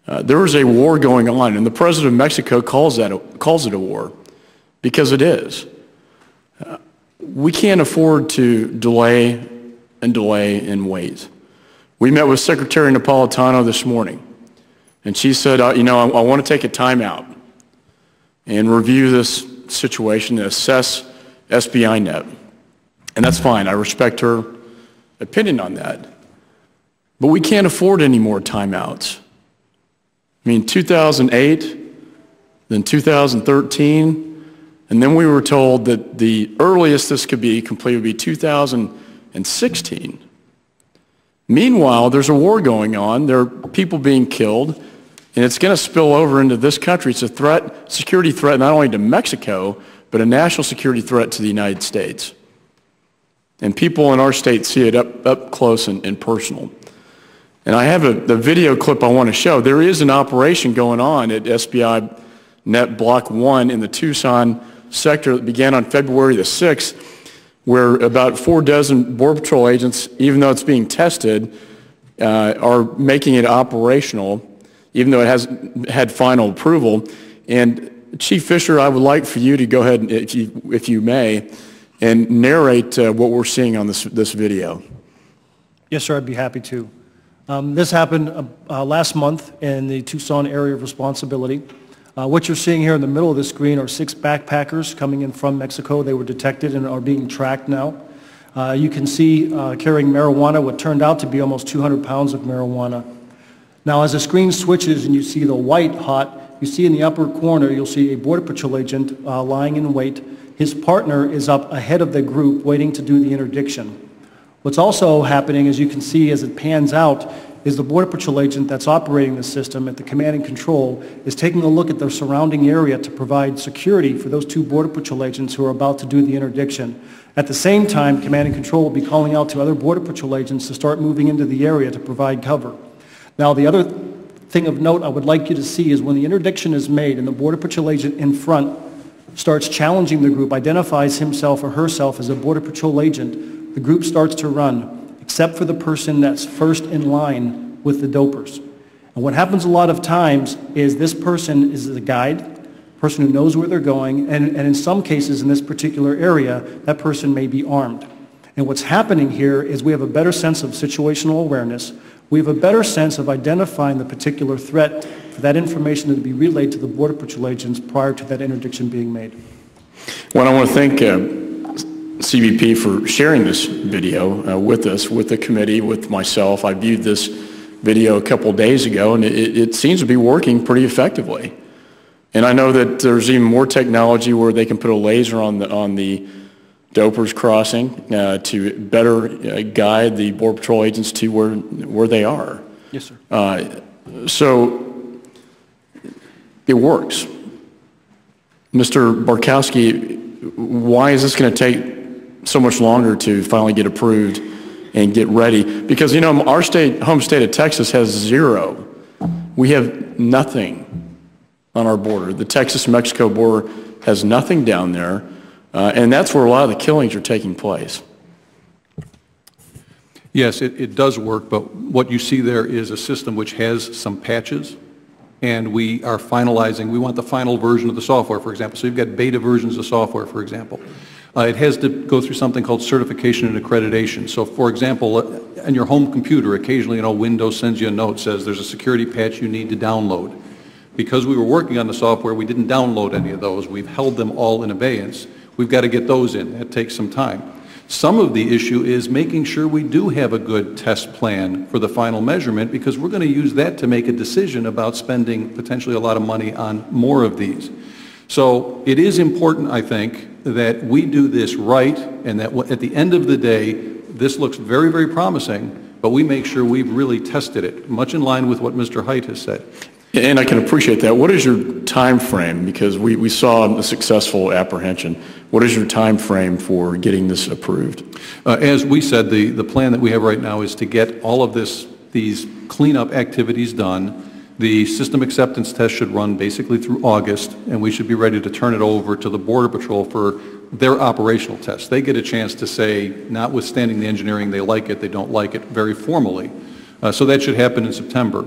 There is a war going on, and the president of Mexico calls it a war, because it is. We can't afford to delay and wait. We met with Secretary Napolitano this morning, and she said, I want to take a time out and review this situation and assess SBI Net. And that's fine. I respect her opinion on that. But we can't afford any more timeouts. I mean, 2008, then 2013, and then we were told that the earliest this could be complete would be 2016. Meanwhile, there's a war going on. There are people being killed, and it's going to spill over into this country. It's a threat, security threat, not only to Mexico, but a national security threat to the United States. And people in our state see it up close and personal. And I have the video clip I want to show. There is an operation going on at SBI Net Block 1 in the Tucson sector that began on February the 6th, where about 4 dozen Border Patrol agents, even though it's being tested, are making it operational, even though it hasn't had final approval. And Chief Fisher, I would like for you to go ahead, if you may, and narrate what we're seeing on this video. Yes, sir, I'd be happy to. This happened last month in the Tucson area of responsibility. What you're seeing here in the middle of the screen are 6 backpackers coming in from Mexico. They were detected and are being tracked now. You can see carrying marijuana, what turned out to be almost 200 pounds of marijuana. Now, as the screen switches and you see the white hot, you see in the upper corner, you'll see a Border Patrol agent lying in wait. His partner is up ahead of the group waiting to do the interdiction. What's also happening, as you can see as it pans out, is the Border Patrol agent that's operating the system at the command and control is taking a look at the surrounding area to provide security for those 2 Border Patrol agents who are about to do the interdiction. At the same time, command and control will be calling out to other Border Patrol agents to start moving into the area to provide cover. Now, the other thing of note I would like you to see is when the interdiction is made and the Border Patrol agent in front starts challenging the group, identifies himself or herself as a Border Patrol agent, the group starts to run, except for the person that's first in line with the dopers. And what happens a lot of times is this person is the guide, person who knows where they're going, and in some cases in this particular area, that person may be armed. And what's happening here is we have a better sense of situational awareness. We have a better sense of identifying the particular threat for that information to be relayed to the Border Patrol agents prior to that interdiction being made. Well, I want to thank CBP for sharing this video with us, with the committee, with myself. I viewed this video a couple of days ago, and it seems to be working pretty effectively. And I know that there's even more technology where they can put a laser on the dopers crossing to better guide the Border Patrol agents to where they are. Yes, sir. So it works. Mr. Barkowski, why is this going to take so much longer to finally get approved and get ready? Because, our home state of Texas has 0. We have nothing on our border. The Texas-Mexico border has nothing down there, and that's where a lot of the killings are taking place. Yes, it does work, but what you see there is a system which has some patches, and we are finalizing. We want the final version of the software, for example. So you've got beta versions of software, for example. It has to go through something called certification and accreditation. So, for example, on your home computer, occasionally, Windows sends you a note, says there's a security patch you need to download. Because we were working on the software, we didn't download any of those. We've held them all in abeyance. We've got to get those in. That takes some time. Some of the issue is making sure we do have a good test plan for the final measurement, because we're going to use that to make a decision about spending potentially a lot of money on more of these. So it is important, I think, that we do this right, and that at the end of the day, this looks very, very promising, but we make sure we've really tested it, much in line with what Mr. Haidt has said. And I can appreciate that. What is your time frame? Because we saw a successful apprehension. What is your time frame for getting this approved? As we said, the plan that we have right now is to get all of these cleanup activities done. The system acceptance test should run basically through August, and we should be ready to turn it over to the Border Patrol for their operational test. They get a chance to say, notwithstanding the engineering, they like it, they don't like it, very formally. So that should happen in September.